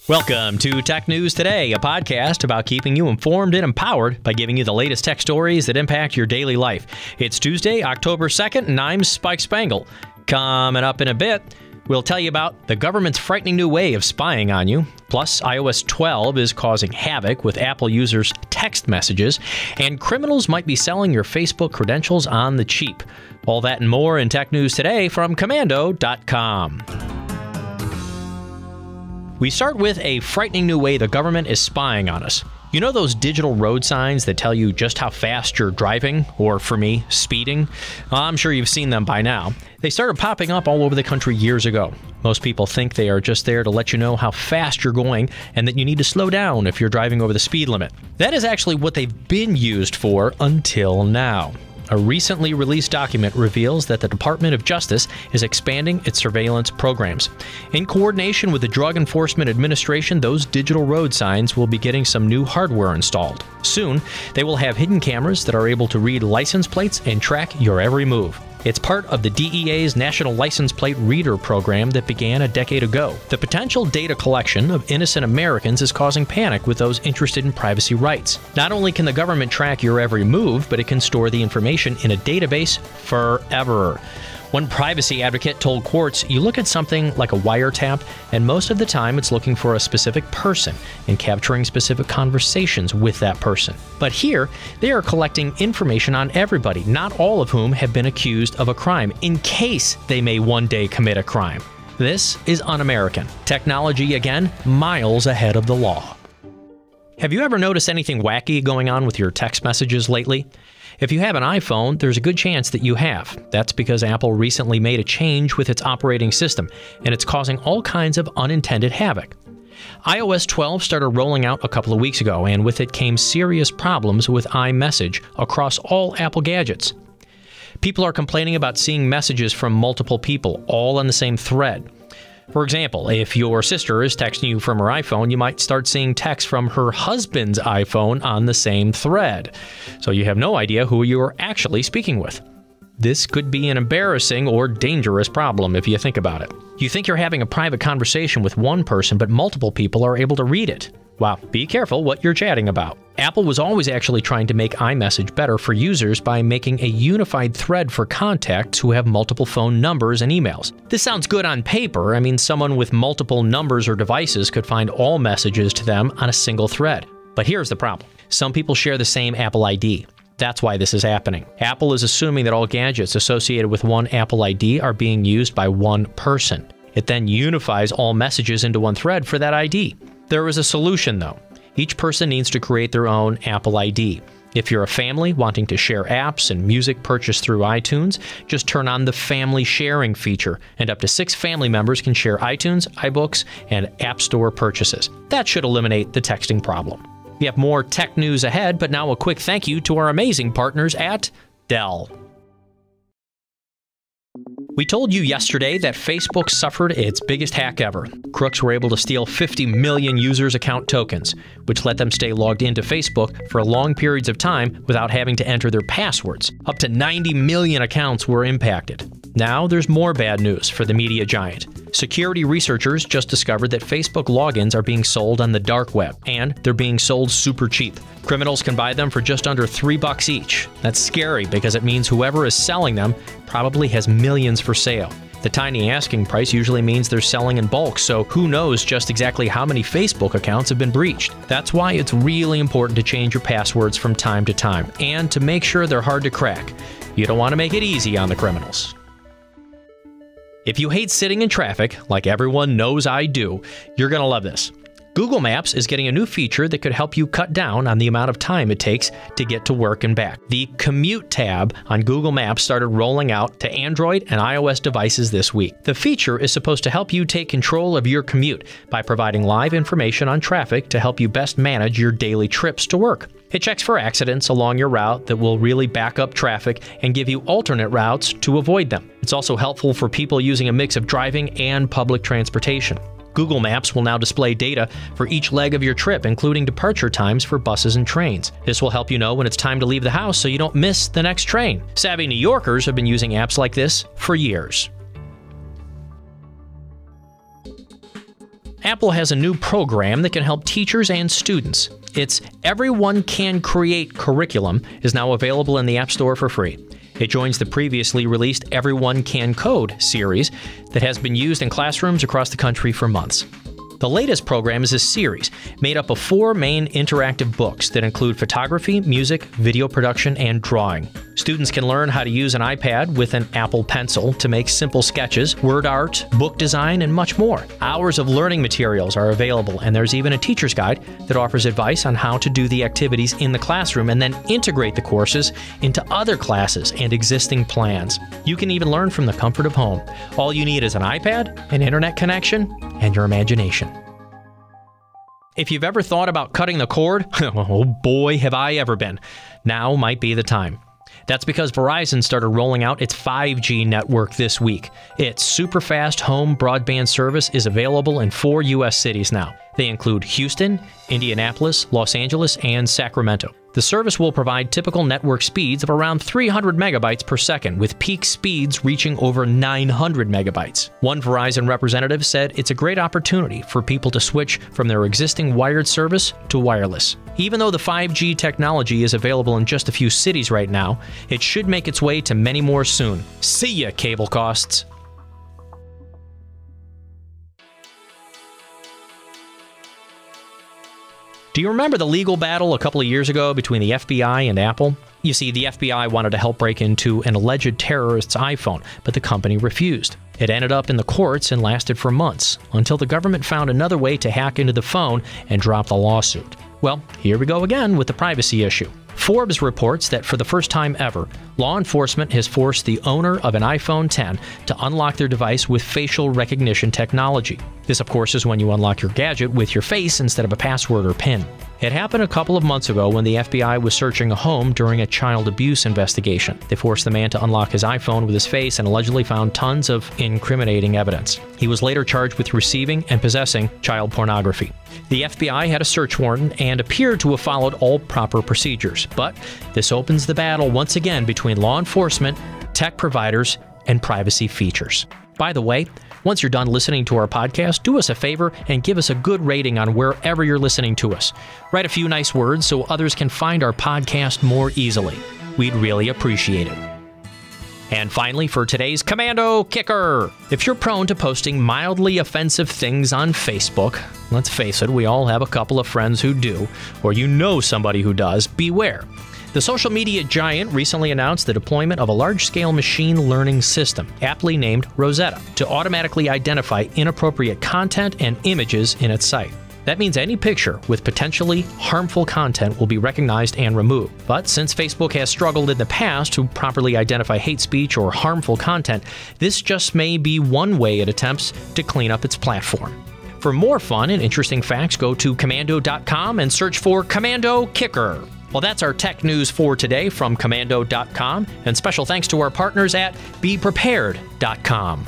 Welcome to Tech News Today, a podcast about keeping you informed and empowered by giving you the latest tech stories that impact your daily life. It's Tuesday, October 2nd, and I'm Spike Spangle. Coming up in a bit, we'll tell you about the government's frightening new way of spying on you. Plus, iOS 12 is causing havoc with Apple users' text messages, and criminals might be selling your Facebook credentials on the cheap. All that and more in Tech News Today from Commando.com. We start with a frightening new way the government is spying on us. You know those digital road signs that tell you just how fast you're driving, or for me, speeding? I'm sure you've seen them by now. They started popping up all over the country years ago. Most people think they are just there to let you know how fast you're going and that you need to slow down if you're driving over the speed limit. That is actually what they've been used for until now. A recently released document reveals that the Department of Justice is expanding its surveillance programs. In coordination with the Drug Enforcement Administration, those digital road signs will be getting some new hardware installed. Soon, they will have hidden cameras that are able to read license plates and track your every move. It's part of the DEA's National License Plate Reader program that began a decade ago. The potential data collection of innocent Americans is causing panic with those interested in privacy rights. Not only can the government track your every move, but it can store the information in a database forever. One privacy advocate told Quartz, you look at something like a wiretap, and most of the time it's looking for a specific person and capturing specific conversations with that person. But here, they are collecting information on everybody, not all of whom have been accused of a crime, in case they may one day commit a crime. This is un-American. Technology, again, miles ahead of the law. Have you ever noticed anything wacky going on with your text messages lately? If you have an iPhone, there's a good chance that you have. That's because Apple recently made a change with its operating system, and it's causing all kinds of unintended havoc. iOS 12 started rolling out a couple of weeks ago, and with it came serious problems with iMessage across all Apple gadgets. People are complaining about seeing messages from multiple people, all on the same thread. For example, if your sister is texting you from her iPhone, you might start seeing texts from her husband's iPhone on the same thread. So you have no idea who you are actually speaking with. This could be an embarrassing or dangerous problem if you think about it. You think you're having a private conversation with one person, but multiple people are able to read it. Wow, be careful what you're chatting about. Apple was always actually trying to make iMessage better for users by making a unified thread for contacts who have multiple phone numbers and emails. This sounds good on paper. I mean, someone with multiple numbers or devices could find all messages to them on a single thread. But here's the problem. Some people share the same Apple ID. That's why this is happening. Apple is assuming that all gadgets associated with one Apple ID are being used by one person. It then unifies all messages into one thread for that ID. There is a solution, though. Each person needs to create their own Apple ID. If you're a family wanting to share apps and music purchased through iTunes, just turn on the family sharing feature, and up to 6 family members can share iTunes, iBooks, and App Store purchases. That should eliminate the texting problem. We have more tech news ahead, but now a quick thank you to our amazing partners at Dell. We told you yesterday that Facebook suffered its biggest hack ever. Crooks were able to steal 50 million users' account tokens, which let them stay logged into Facebook for long periods of time without having to enter their passwords. Up to 90 million accounts were impacted. Now there's more bad news for the media giant. Security researchers just discovered that Facebook logins are being sold on the dark web, and they're being sold super cheap. Criminals can buy them for just under $3 each. That's scary because it means whoever is selling them probably has millions for sale. The tiny asking price usually means they're selling in bulk, so who knows just exactly how many Facebook accounts have been breached. That's why it's really important to change your passwords from time to time, and to make sure they're hard to crack. You don't want to make it easy on the criminals. If you hate sitting in traffic, like everyone knows I do, you're going to love this. Google Maps is getting a new feature that could help you cut down on the amount of time it takes to get to work and back. The Commute tab on Google Maps started rolling out to Android and iOS devices this week. The feature is supposed to help you take control of your commute by providing live information on traffic to help you best manage your daily trips to work. It checks for accidents along your route that will really back up traffic and give you alternate routes to avoid them. It's also helpful for people using a mix of driving and public transportation. Google Maps will now display data for each leg of your trip, including departure times for buses and trains. This will help you know when it's time to leave the house so you don't miss the next train. Savvy New Yorkers have been using apps like this for years. Apple has a new program that can help teachers and students. Its Everyone Can Create curriculum is now available in the App Store for free. It joins the previously released Everyone Can Code series that has been used in classrooms across the country for months. The latest program is a series made up of 4 main interactive books that include photography, music, video production, and drawing. Students can learn how to use an iPad with an Apple Pencil to make simple sketches, word art, book design, and much more. Hours of learning materials are available, and there's even a teacher's guide that offers advice on how to do the activities in the classroom and then integrate the courses into other classes and existing plans. You can even learn from the comfort of home. All you need is an iPad, an internet connection, and your imagination. If you've ever thought about cutting the cord, oh boy, have I ever been. Now might be the time. That's because Verizon started rolling out its 5G network this week. Its super fast home broadband service is available in 4 U.S. cities now. They include Houston, Indianapolis, Los Angeles, and Sacramento. The service will provide typical network speeds of around 300 megabytes per second, with peak speeds reaching over 900 megabytes. One Verizon representative said it's a great opportunity for people to switch from their existing wired service to wireless. Even though the 5G technology is available in just a few cities right now, it should make its way to many more soon. See ya, cable costs! Do you remember the legal battle a couple of years ago between the FBI and Apple? You see, the FBI wanted to help break into an alleged terrorist's iPhone, but the company refused. It ended up in the courts and lasted for months, until the government found another way to hack into the phone and drop the lawsuit. Well, here we go again with the privacy issue. Forbes reports that for the first time ever, law enforcement has forced the owner of an iPhone X to unlock their device with facial recognition technology. This, of course, is when you unlock your gadget with your face instead of a password or PIN. It happened a couple of months ago when the FBI was searching a home during a child abuse investigation. They forced the man to unlock his iPhone with his face and allegedly found tons of incriminating evidence. He was later charged with receiving and possessing child pornography. The FBI had a search warrant and appeared to have followed all proper procedures, but this opens the battle once again between law enforcement, tech providers, and privacy features. By the way, once you're done listening to our podcast, do us a favor and give us a good rating on wherever you're listening to us. Write a few nice words so others can find our podcast more easily. We'd really appreciate it. And finally, for today's Commando Kicker. If you're prone to posting mildly offensive things on Facebook, let's face it, we all have a couple of friends who do, or you know somebody who does, beware. The social media giant recently announced the deployment of a large-scale machine learning system, aptly named Rosetta, to automatically identify inappropriate content and images in its site. That means any picture with potentially harmful content will be recognized and removed. But since Facebook has struggled in the past to properly identify hate speech or harmful content, this just may be one way it attempts to clean up its platform. For more fun and interesting facts, go to Commando.com and search for Commando Kicker. Well, that's our tech news for today from Commando.com, and special thanks to our partners at BePrepared.com.